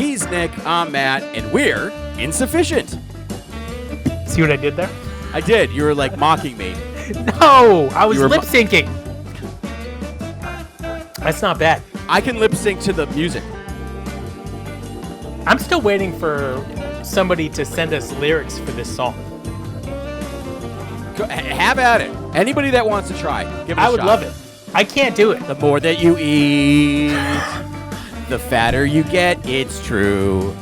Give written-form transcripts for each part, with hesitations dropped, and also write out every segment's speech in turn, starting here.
He's Nick, I'm Matt, and we're insufficient. See what I did there? I did. You were like mocking me. No, I was lip syncing. That's not bad. I can lip sync to the music. I'm still waiting for somebody to send us lyrics for this song. Have at it. Anybody that wants to try, give it a shot. I would love it. I can't do it. The more that you eat, the fatter you get. It's true.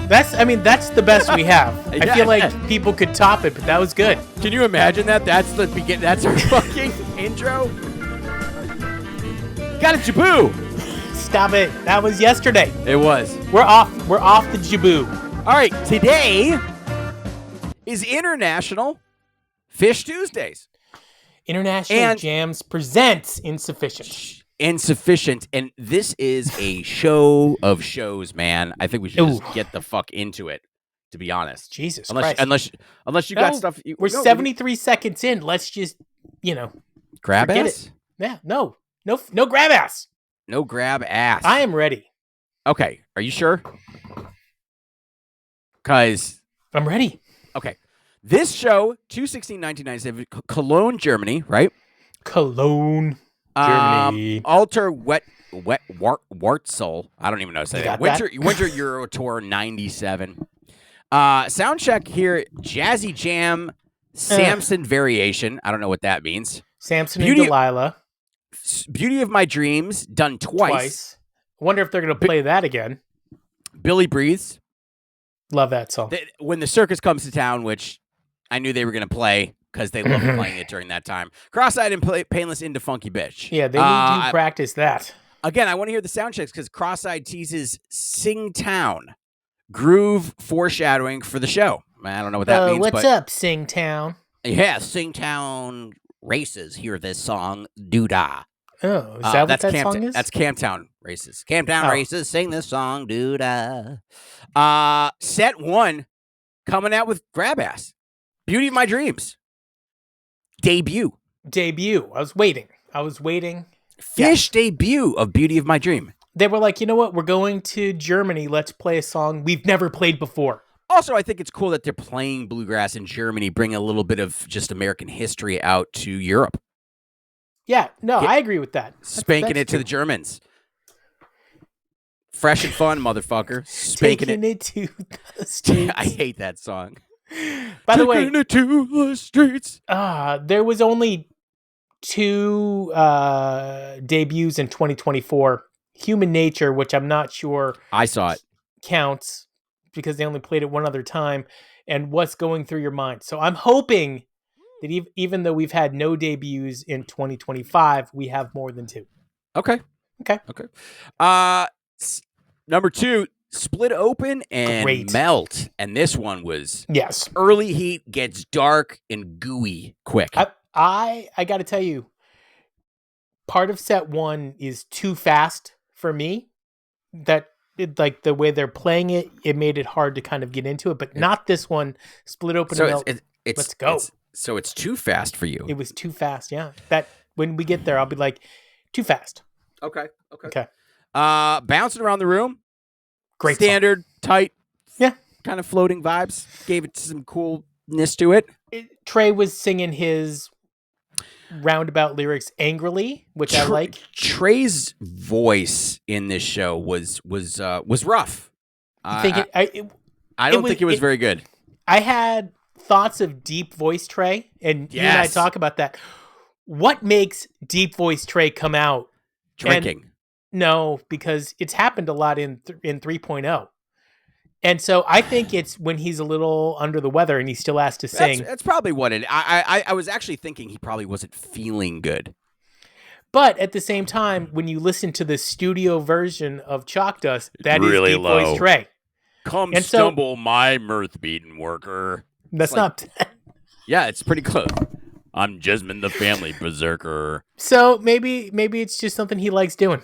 That's the best we have. I feel like people could top it, but that was good. Can you imagine that? That's the begin. That's our fucking intro. Got a jaboo. Stop it. That was yesterday. It was. We're off the jaboo. All right. Today is International Phish Tuesdays. International Jams presents Insufficient. Insufficient, and this is a show of shows, man. I think we should just get the fuck into it, to be honest. Jesus Christ. Unless you got stuff. We're 73 seconds in. Let's just, grab forget ass? It. Yeah, no grab ass. No grab ass. I am ready. Okay, are you sure? Because I'm ready. Okay. This show, 2/16/1997, Cologne, Germany, right? Cologne, Germany. Alter Wartzel. I don't even know how to say that. Winter Euro Tour 97. Sound check here, Jazzy Jam, Samson Variation. I don't know what that means. Samson and Delilah. Beauty of My Dreams, done twice. I wonder if they're going to play that again. Billy Breathes. Love that song. When the Circus Comes to Town, which I knew they were going to play because they loved playing it during that time. Cross-eyed and Painless into Funky Bitch. Yeah, they need to practice that. Again, I want to hear the sound checks because Cross-eyed teases Sing Town. Groove foreshadowing for the show. I don't know what that means. What's up, Sing Town? Yeah, Sing Town races. Hear this song, doo-dah. Oh, is that what that song is? That's Camptown races. Camptown races, sing this song, doo-dah. Set one, coming out with Grab Ass. Beauty of My Dreams. Debut. I was waiting. Phish debut of Beauty of My Dream. They were like, you know what? We're going to Germany. Let's play a song we've never played before. Also, I think it's cool that they're playing bluegrass in Germany, bring a little bit of just American history out to Europe. Yeah, no, I agree with that. Spanking it to the Germans. Fresh and fun, motherfucker. Taking it to the streets. I hate that song. By the way, taking it to the streets. There was only 2 debuts in 2024. Human Nature, which I'm not sure I saw it counts because they only played it one other time, and What's Going Through Your Mind. So I'm hoping that even though we've had no debuts in 2025, we have more than 2. Okay. Number 2, Split Open and Melt. And this one was early heat, gets dark and gooey quick. I got to tell you, part of set 1 is too fast for me. Like the way they're playing it, it made it hard to kind of get into it, but not this one. Split Open and Melt. Let's go. So it's too fast for you. It was too fast, yeah. That when we get there, I'll be like, too fast. Okay. Bouncing around the room. Great standard, song. tight, yeah, kind of floating vibes. Gave it some coolness to it. Trey was singing his roundabout lyrics angrily, which I like. Trey's voice in this show was rough. I don't think it was very good. I had thoughts of deep voice Trey, and you and I talk about that. What makes deep voice Trey come out? Drinking. No, because it's happened a lot in 3.0. And so I think it's when he's a little under the weather and he still has to sing. That's probably what it. I was actually thinking he probably wasn't feeling good. But at the same time, when you listen to the studio version of Chalk Dust, that is really deep low. voice Trey. Come and stumble, my mirth-beaten worker. That's not. Yeah, it's pretty close. I'm Jesmond the Family Berserker. So maybe it's just something he likes doing.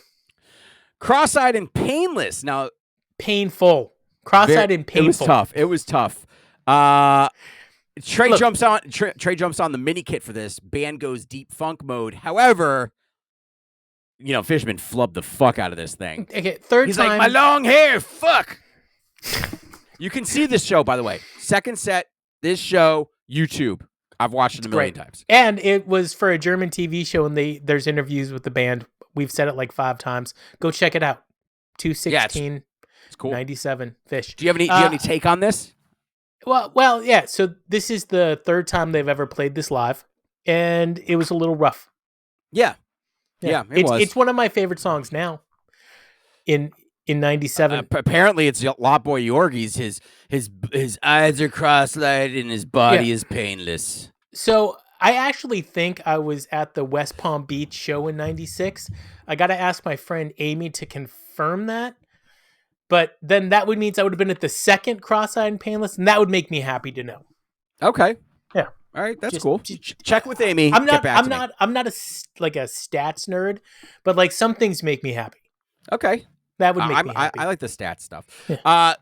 Cross-eyed and Painless. Now, painful. Cross-eyed and painful. It was tough. Trey jumps on the mini kit for this. Band goes deep funk mode. However, Fishman flubbed the fuck out of this thing. Okay, third He's time. like, my long hair, fuck. You can see this show, by the way. Second set, this show, YouTube. I've watched it a million times. And it was for a German TV show, and there's interviews with the band. We've said it like 5 times. Go check it out. 216, it's cool. 97, Phish. Do you have any take on this? Well, yeah. So this is the third time they've ever played this live, and it was a little rough. Yeah, it was. It's one of my favorite songs now. In 97, apparently it's Lot Boy Yorgie's. His eyes are cross-eyed and his body is painless. So I actually think I was at the West Palm Beach show in 96. I got to ask my friend Amy to confirm that. But then that would mean I would have been at the second cross-eyed and painless, and that would make me happy to know. Okay. Yeah. All right, that's cool. Check with Amy. I'm not a stats nerd, but like some things make me happy. Okay. That would make me happy. I like the stats stuff. Yeah.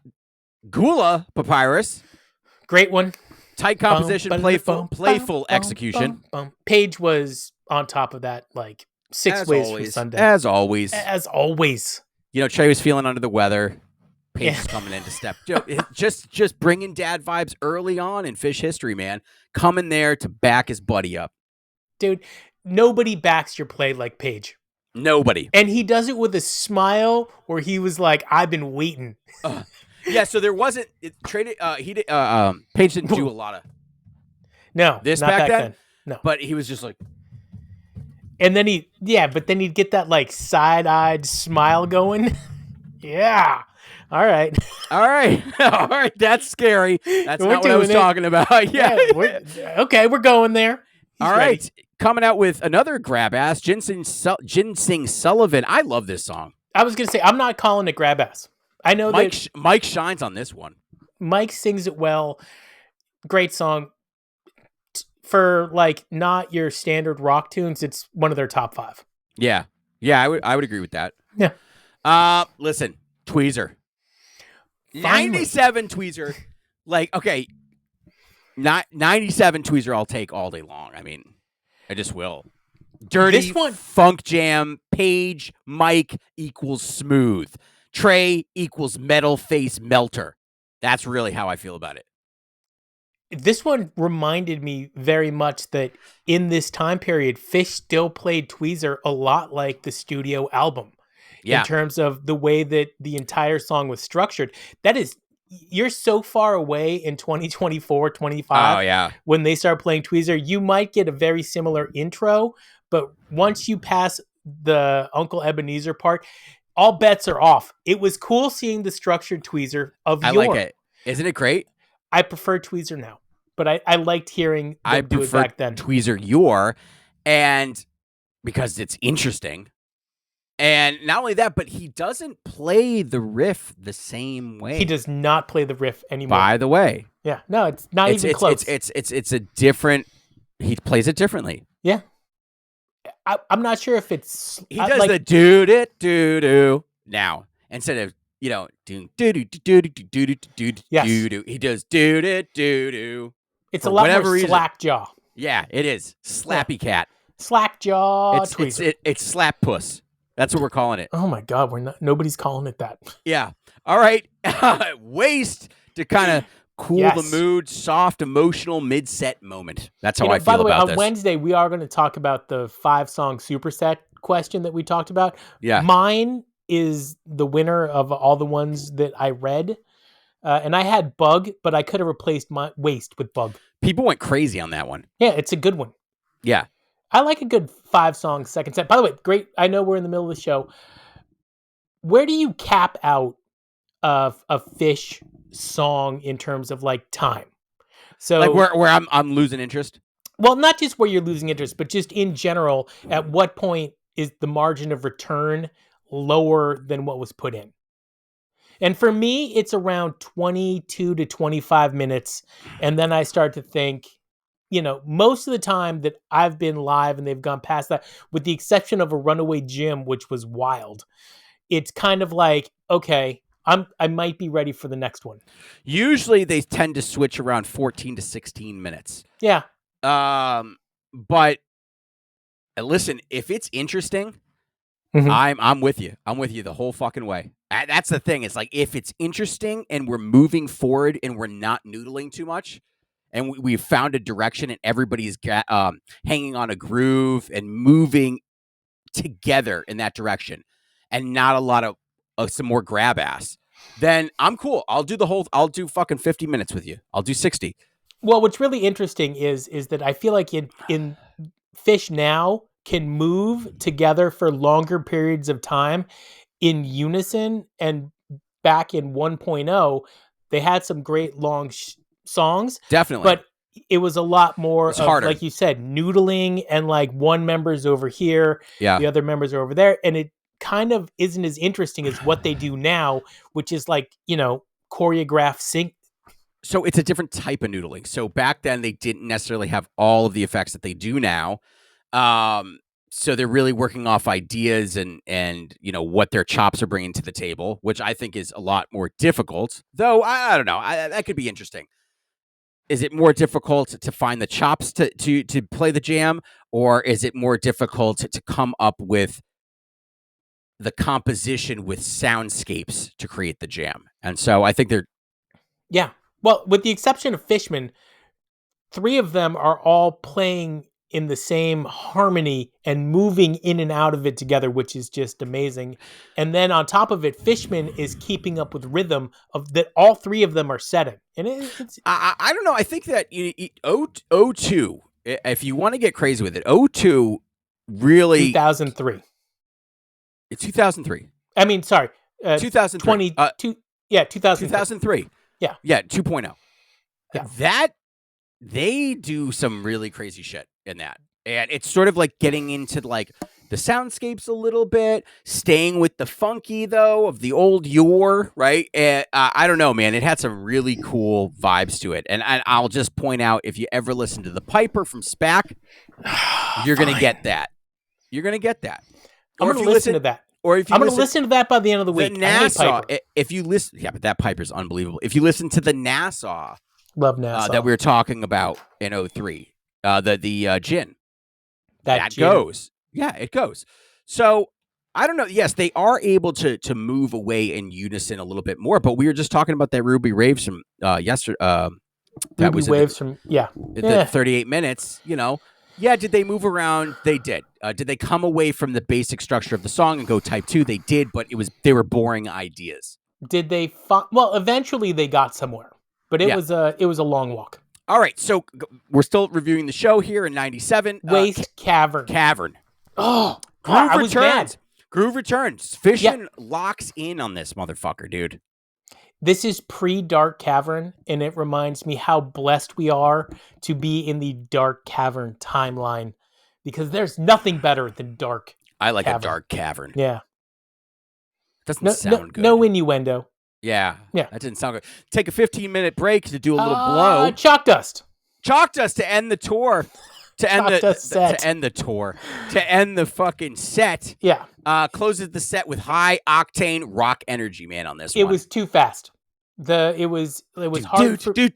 Gula Papyrus. Great one. Tight composition, playful execution. Paige was on top of that, like 6 ways from Sunday. As always. Trey was feeling under the weather. Paige is coming in to step. Just bringing dad vibes early on in Phish history, man. Coming there to back his buddy up. Dude, nobody backs your play like Paige. Nobody. And he does it with a smile where he was like, I've been waiting. Yeah, so there wasn't Paige didn't do a lot of this not back then. No. But he was just like, and then but then he'd get that like side-eyed smile going. Yeah. All right. That's scary. That's not what I was talking about. Yeah. We're going there. He's all ready. right. Coming out with another grab ass, Ginseng Sullivan. I love this song. I was going to say, I'm not calling it grab ass. I know Mike shines on this one. Mike sings it well. Great song. For like not your standard rock tunes, it's one of their top 5. Yeah, I would agree with that. Yeah. Listen, Tweezer. Finally. 97 Tweezer. Like, okay, 97 Tweezer I'll take all day long. I mean, I just will. Dirty funk jam, Paige, Mike equals smooth. Trey equals metal face melter. That's really how I feel about it. This one reminded me very much that in this time period, Phish still played Tweezer a lot like the studio album. Yeah. In terms of the way that the entire song was structured. That is, you're so far away in 2024, 25. Oh, yeah. When they start playing Tweezer, you might get a very similar intro, but once you pass the Uncle Ebenezer part, all bets are off. It was cool seeing the structured Tweezer of I like it. Isn't it great? I prefer Tweezer now, but I liked hearing them do it back then. Tweezer Your, and because it's interesting. And not only that, but he doesn't play the riff the same way. He does not play the riff anymore. By the way. Yeah. No, it's not even close. It's a different, he plays it differently. Yeah. I'm not sure if it's... He does the do-do-do-do now. Instead of, do-do-do-do-do-do-do-do-do. He does do-do-do-do. It's a lot more slack jaw. Yeah, it is. Slappy cat. Slack jaw It's slap puss. That's what we're calling it. Oh my God, nobody's calling it that. Yeah. All right. Waste to kind of cool the mood, soft, emotional mid-set moment. That's how I feel about this. By the way, on Wednesday, we are going to talk about the 5-song superset question that we talked about. Yeah. Mine is the winner of all the ones that I read. And I had Bug, but I could have replaced my Waste with Bug. People went crazy on that one. Yeah, it's a good one. Yeah. I like a good 5-song second set. By the way, great. I know we're in the middle of the show. Where do you cap out a Phish song in terms of like time? So like where I'm losing interest? Well, not just where you're losing interest, but just in general, at what point is the margin of return lower than what was put in? And for me, it's around 22 to 25 minutes. And then I start to think, most of the time that I've been live and they've gone past that, with the exception of a Runaway Jim, which was wild, it's kind of like, okay, I might be ready for the next one. Usually they tend to switch around 14 to 16 minutes. Yeah. But listen, if it's interesting, Mhm. I'm with you. I'm with you the whole fucking way. That's the thing. It's like if it's interesting and we're moving forward and we're not noodling too much, and we've found a direction and everybody's hanging on a groove and moving together in that direction, and not a lot of some more grab ass, then I'm cool. I'll do fucking 50 minutes with you. I'll do 60. Well, what's really interesting is that I feel like in Phish now can move together for longer periods of time in unison, and back in 1.0 they had some great long songs, Definitely. but it was a lot more It's of harder. like you said, noodling, and like one member's over here, Yeah. the other members are over there, and it kind of isn't as interesting as what they do now, which is like, choreographed sync. So it's a different type of noodling. So back then they didn't necessarily have all of the effects that they do now. So they're really working off ideas and what their chops are bringing to the table, which I think is a lot more difficult. Though I don't know, that could be interesting. Is it more difficult to find the chops to play the jam, or is it more difficult to come up with the composition with soundscapes to create the jam? And so I think they're Well, with the exception of Fishman, 3 of them are all playing in the same harmony and moving in and out of it together, which is just amazing. And then on top of it, Fishman is keeping up with rhythm of that. All 3 of them are setting, and it's. I don't know. I think that O2, if you want to get crazy with it, O2 really 2003. It's 2003. I mean, sorry, 2003. 22. Yeah, 2003. 2003. Yeah. Yeah, 2.0. Yeah. That they do some really crazy shit in that. And it's sort of like getting into like the soundscapes a little bit, staying with the funky though of the old yore, right? And I don't know, man. It had some really cool vibes to it. And I'll just point out, if you ever listen to the Piper from SPAC, you're gonna get that. You're gonna get that. I'm gonna listen to that. Or if you I'm going to listen to that by the end of the week. The Nassau, if you listen, yeah, but that Piper's unbelievable. If you listen to the Nassau, love Nassau that we were talking about in 03, the gin, that gin. goes, yeah, it goes. So I don't know. Yes, they are able to move away in unison a little bit more. But we were just talking about that Ruby Raves from yesterday. That Ruby was Waves from the 38 minutes. Yeah, did they move around? They did. Did they come away from the basic structure of the song and go type 2? They did, but they were boring ideas. Did they? Well, eventually they got somewhere, but it was a long walk. All right, so we're still reviewing the show here in '97. Waste Cavern. Oh, God, Groove returns. Groove returns. Fishman locks in on this motherfucker, dude. This is pre-Dark Cavern, and it reminds me how blessed we are to be in the Dark Cavern timeline, because there's nothing better than Dark. I like a Dark Cavern. Yeah. Doesn't sound good. No innuendo. Yeah. That didn't sound good. Take a 15-minute break to do a little blow. Chalk Dust. Chalk Dust to end the tour. To end the tour. To end the fucking set. Yeah. Closes the set with high octane rock energy, man, on this one. It was too fast. It was hard for me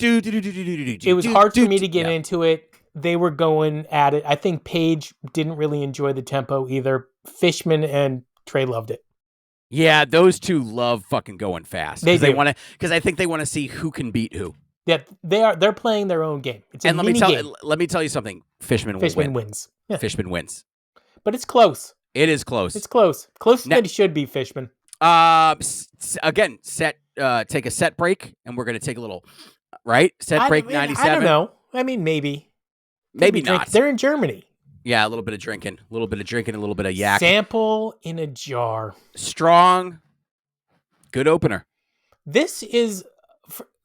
to get into it. They were going at it. I think Paige didn't really enjoy the tempo either. Fishman and Trey loved it. Yeah, those two love fucking going fast. Because I think they want to see who can beat who. Yeah, they're playing their own game. It's a and mini game. Let me tell you something. Fishman wins. Yeah. Fishman wins. But it's close. It is close. It's close. Closer than it should be, Fishman. Again, take a set break, and we're going to take a little, set break 97. I don't know. I mean, maybe not. They're in Germany. Yeah, a little bit of drinking, a little bit of yak. Sample in a jar. Strong. Good opener. This is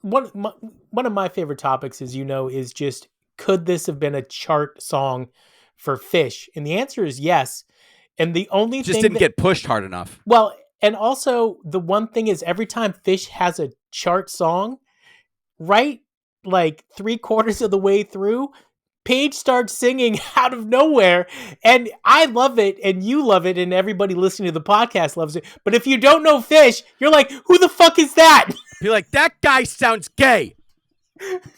one of my favorite topics, as you know, is just, could this have been a chart song for Phish? And the answer is yes. And the only thing didn't get pushed hard enough. Well, and also the one thing is, every time Phish has a chart song, right, like 3/4 of the way through, Paige starts singing out of nowhere, and I love it, and you love it, and everybody listening to the podcast loves it. But if you don't know Phish, you're like, who the fuck is that? You're like, that guy sounds gay.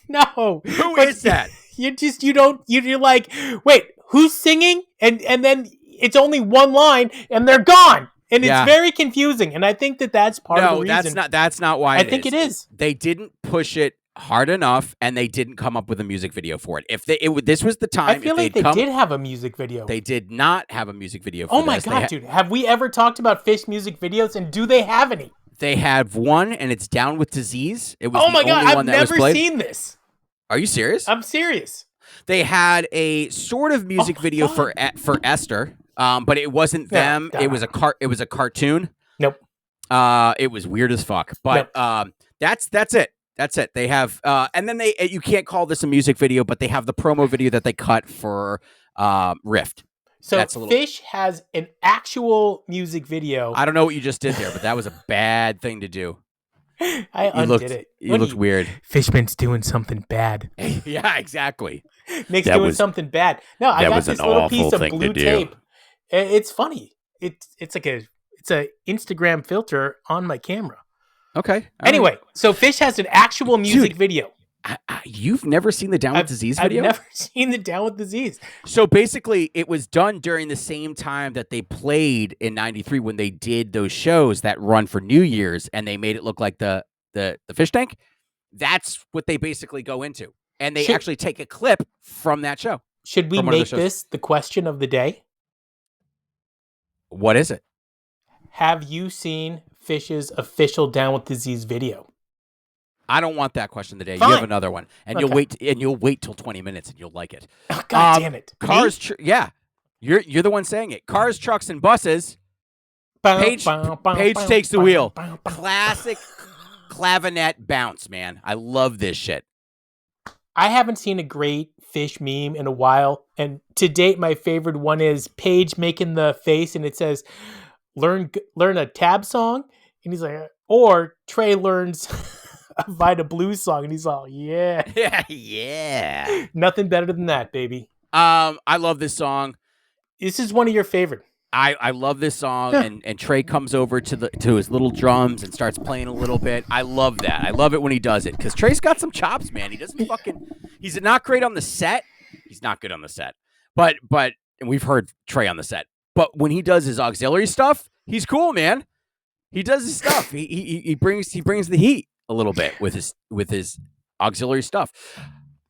No. Who is that? You're like, wait, who's singing? And then it's only one line and they're gone. And it's very confusing. And I think that's part of the reason. No, that's not why I think it is. They didn't push it hard enough, and they didn't come up with a music video for it. If this was the time, I feel like they did have a music video. They did not have a music video for this. Oh my God, dude. Have we ever talked about Phish music videos, and do they have any? They have one, and it's Down with Disease. It was oh my God, I've never seen this. Are you serious? I'm serious. They had a sort of music video for Esther, but it wasn't them. It was a cartoon. Nope. It was weird as fuck. But that's it. That's it. They have, and then you can't call this a music video, but they have the promo video that they cut for Rift. So Phish has an actual music video. I don't know what you just did there, but that was a bad thing to do. I undid it. You looked weird. Fishman's doing something bad. Yeah, exactly. Nick's doing something bad. No, I got this little piece of blue tape. It's funny. It's like it's a Instagram filter on my camera. Okay. Anyway, so Phish has an actual music video. You've never seen the Down with Disease video? I've never seen the Down with Disease. So basically, it was done during the same time that they played in '93 when they did those shows that run for New Year's, and they made it look like the fish tank. That's what they basically go into, and they actually take a clip from that show. Should we make this the question of the day? What is it? Have you seen Phish's official Down with Disease video? I don't want that question today. Fine. You have another one, and you'll wait till 20 minutes, and you'll like it. Oh, God damn it! Cars, you're the one saying it. Cars, trucks, and buses. Page takes the wheel. Classic clavinet bounce, man. I love this shit. I haven't seen a great Phish meme in a while, and to date, my favorite one is Paige making the face, and it says, "Learn a tab song," and he's like, or Trey learns a Vita Blues song, and he's all, yeah. Yeah. Nothing better than that, baby. I love this song. This is one of your favorite. I love this song, and Trey comes over to his little drums and starts playing a little bit. I love that. I love it when he does it, because Trey's got some chops, man. He doesn't he's not great on the set. He's not good on the set. But and we've heard Trey on the set. But when he does his auxiliary stuff, he's cool, man. He does his stuff. He brings the heat a little bit with his auxiliary stuff.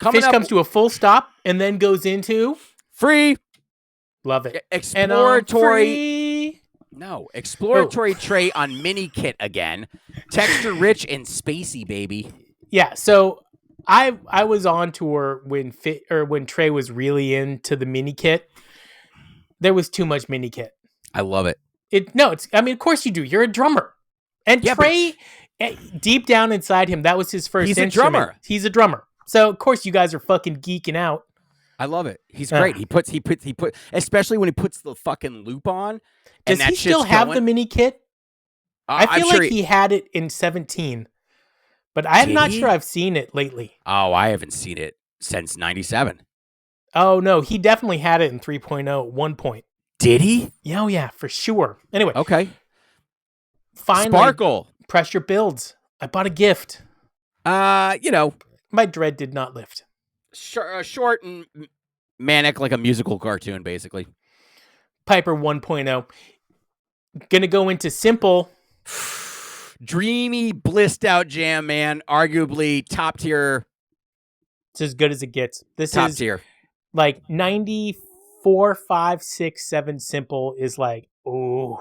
Phish comes to a full stop and then goes into Free. Love it. Exploratory. No, exploratory Trey on mini kit again. Texture rich and spacey, baby. Yeah, so I was on tour when Trey was really into the mini kit. There was too much mini kit. I love it. Of course you do. You're a drummer. And Trey, deep down inside him, that was his first instrument. He's a drummer. He's a drummer. So, of course, you guys are fucking geeking out. I love it. He's great. He put, especially when he puts the fucking loop on. Does he still have the mini kit? I feel like he had it in 17, but I'm not sure I've seen it lately. Oh, I haven't seen it since 97. Oh, no. He definitely had it in 3.0 at one point. Did he? Oh, yeah, for sure. Anyway. Okay. Finally, Sparkle. Pressure builds. I bought a gift. My dread did not lift. Short and manic, like a musical cartoon, basically. Piper 1.0. Gonna go into simple. Dreamy, blissed out jam, man. Arguably top tier. It's as good as it gets. This top is tier. Like 94, 5, 6, 7 simple is like, ooh,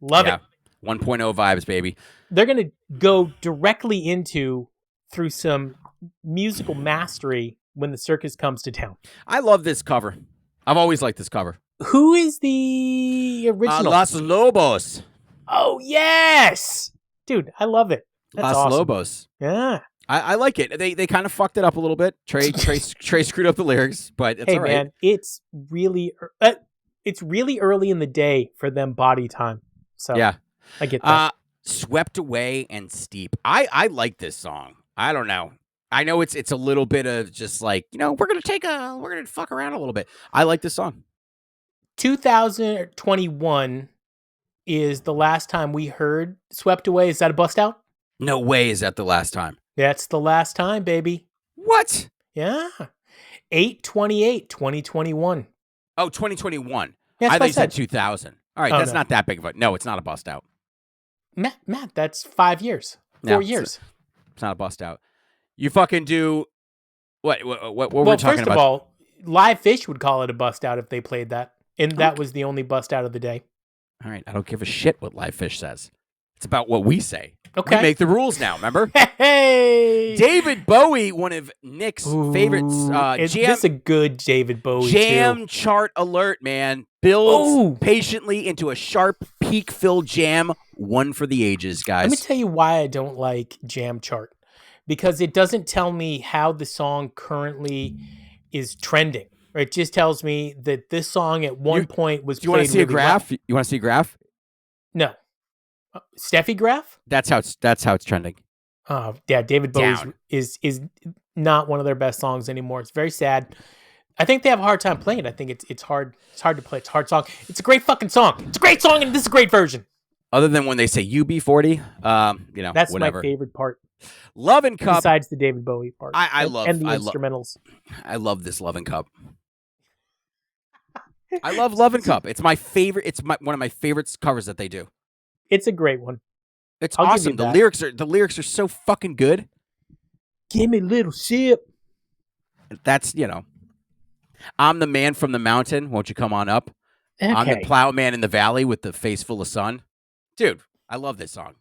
love it. 1.0 vibes, baby. They're going to go directly through some musical mastery when the circus comes to town. I love this cover. I've always liked this cover. Who is the original? Los Lobos. Oh, yes. Dude, I love it. That's awesome. Lobos. Yeah. I like it. They kind of fucked it up a little bit. Trey screwed up the lyrics, but it's all right. Hey, man, it's really early in the day for them body time. So yeah, I get that. Swept Away and Steep. I like this song. I don't know. I know it's a little bit of just like, we're going to fuck around a little bit. I like this song. 2021 is the last time we heard Swept Away. Is that a bust out? No way is that the last time. That's the last time, baby. What? Yeah. 8/28/2021. Oh, 2021. Yeah, I that's thought what you said 2000. All right, Oh, that's no. not that big of a... No, it's not a bust out. Matt, that's 5 years. No, 4 years. It's not a bust out. You fucking do... What were we Well, talking first about? of all, Live Phish would call it a bust out if they played that. And that was the only bust out of the day. All right, I don't give a shit what Live Phish says. It's about what we say. Okay. We make the rules now, remember? Hey! David Bowie, one of Nick's favorites. This is a good David Bowie, Jam too. chart alert, man. Builds patiently into a sharp, peak-filled jam. One for the ages, guys. Let me tell you why I don't like Jam Chart. Because it doesn't tell me how the song currently is trending. It just tells me that this song at one point was played. Do you want to see really a graph? well. You want to see a graph? No. Steffi graph? That's how it's trending. Oh, yeah, David Bowie is not one of their best songs anymore. It's very sad. I think they have a hard time playing it. I think it's hard. It's hard to play. It's a hard song. It's a great fucking song. It's a great song, and this is a great version. Other than when they say UB40, that's whatever. my favorite part. Love and Cup. Besides the David Bowie part, I love and the instrumentals. I love this Love and Cup. I love Love and Cup. It's my favorite. It's one of my favorite covers that they do. It's a great one. It's awesome. The lyrics are so fucking good. Give me a little sip. That's, I'm the man from the mountain. Won't you come on up? Okay. I'm the plowman in the valley with the face full of sun. Dude, I love this song.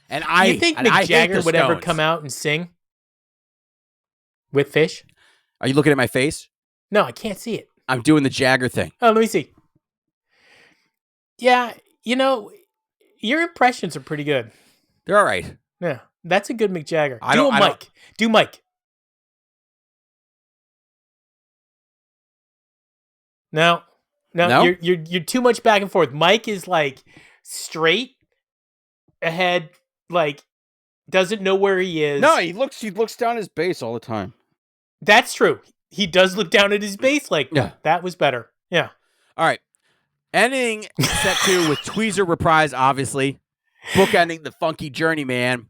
And you think Mick Jagger would ever come out and sing with Phish? Are you looking at my face? No, I can't see it. I'm doing the Jagger thing. Oh, let me see. Yeah, your impressions are pretty good. They're all right. Yeah, that's a good Mick Jagger. Mike. Do Mike. No, you're too much back and forth. Mike is like straight ahead, like doesn't know where he is. No, he looks down his bass all the time. That's true. He does look down at his bass like, that was better. Yeah. All right. Ending set 2 with Tweezer Reprise, obviously. Bookending the funky journey, man.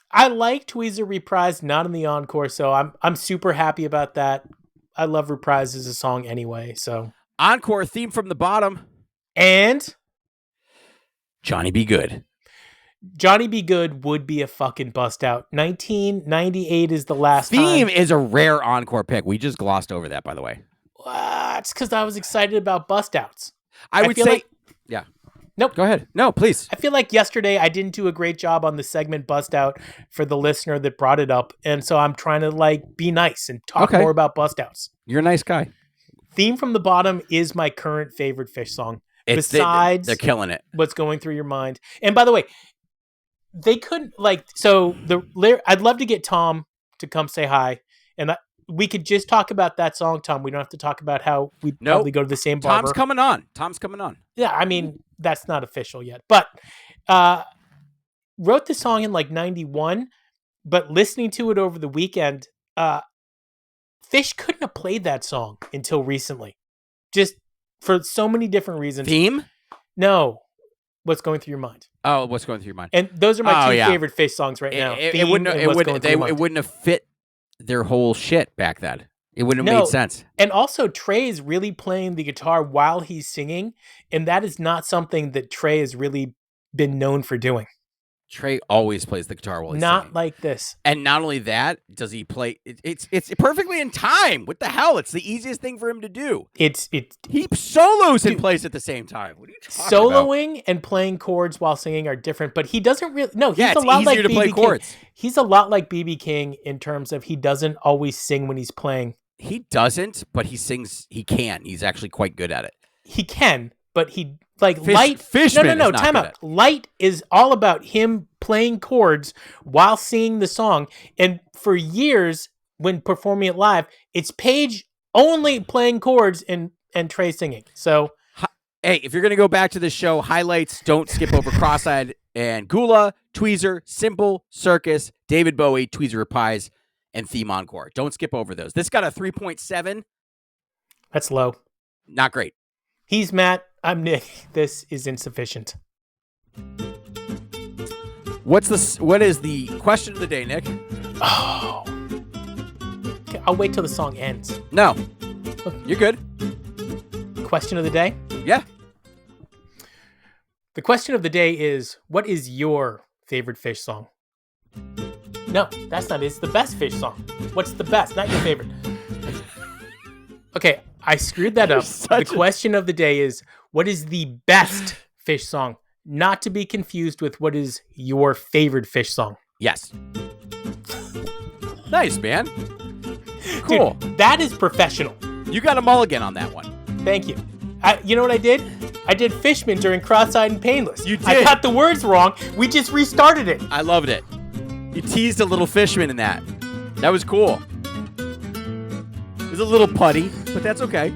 I like Tweezer Reprise, not in the encore, so I'm super happy about that. I love Reprise as a song anyway, so. Encore theme from the bottom. And? Johnny Be Good. Johnny Be Good would be a fucking bust out. 1998 is the last theme is a rare encore pick. We just glossed over that, by the way. It's because I was excited about bust outs. I would say, yeah. Nope. Go ahead. No, please. I feel like yesterday I didn't do a great job on the segment bust out for the listener that brought it up. And so I'm trying to be nice and talk more about bust outs. You're a nice guy. Theme from the Bottom is my current favorite Phish song. Besides, they're killing it. What's Going Through Your Mind. And by the way, they couldn't I'd love to get Tom to come say hi. And we could just talk about that song, Tom. We don't have to talk about how we probably go to the same barber. Tom's coming on. Yeah, I mean, that's not official yet. But wrote the song in 91, but listening to it over the weekend, Phish couldn't have played that song until recently. Just for so many different reasons. Theme? No. What's Going Through Your Mind. Oh, What's Going Through Your Mind. And those are my two favorite Phish songs right now. It wouldn't have fit their whole shit back then. It wouldn't have made sense. And also, Trey is really playing the guitar while he's singing, and that is not something that Trey has really been known for doing. Trey always plays the guitar while he's singing. Not like this. And not only that, does he play... It's perfectly in time. What the hell? It's the easiest thing for him to do. He solos and plays at the same time. What are you talking Soloing and playing chords while singing are different, but he doesn't really... No, he's a lot like to play chords. He's a lot like B.B. King in terms of he doesn't always sing when he's playing. He doesn't, but he sings... He can. He's actually quite good at it. He can, but he... Light. Fishman No. Time out. Light is all about him playing chords while singing the song. And for years, when performing it live, it's Paige only playing chords and Trey singing. So, hey, if you're gonna go back to the show, highlights, don't skip over Cross-Eyed and Gula, Tweezer, Simple, Circus, David Bowie, Tweezer Reprise, and Theme Encore. Don't skip over those. This got a 3.7. That's low. Not great. He's Matt. I'm Nick. This is insufficient. What is the question of the day, Nick? Oh. Okay, I'll wait till the song ends. No. You're good. Question of the day? Yeah. The question of the day is, what is your favorite Phish song? No, that's not it. It's the best Phish song. What's the best? Not your favorite. Okay, I screwed that up. The question of the day is, what is the best Phish song? Not to be confused with what is your favorite Phish song. Yes. Nice, man. Cool. Dude, that is professional. You got a mulligan on that one. Thank you. You know what I did? I did Fishman during Cross-Eyed and Painless. You did. I got the words wrong. We just restarted it. I loved it. You teased a little Fishman in that. That was cool. It was a little putty, but that's okay.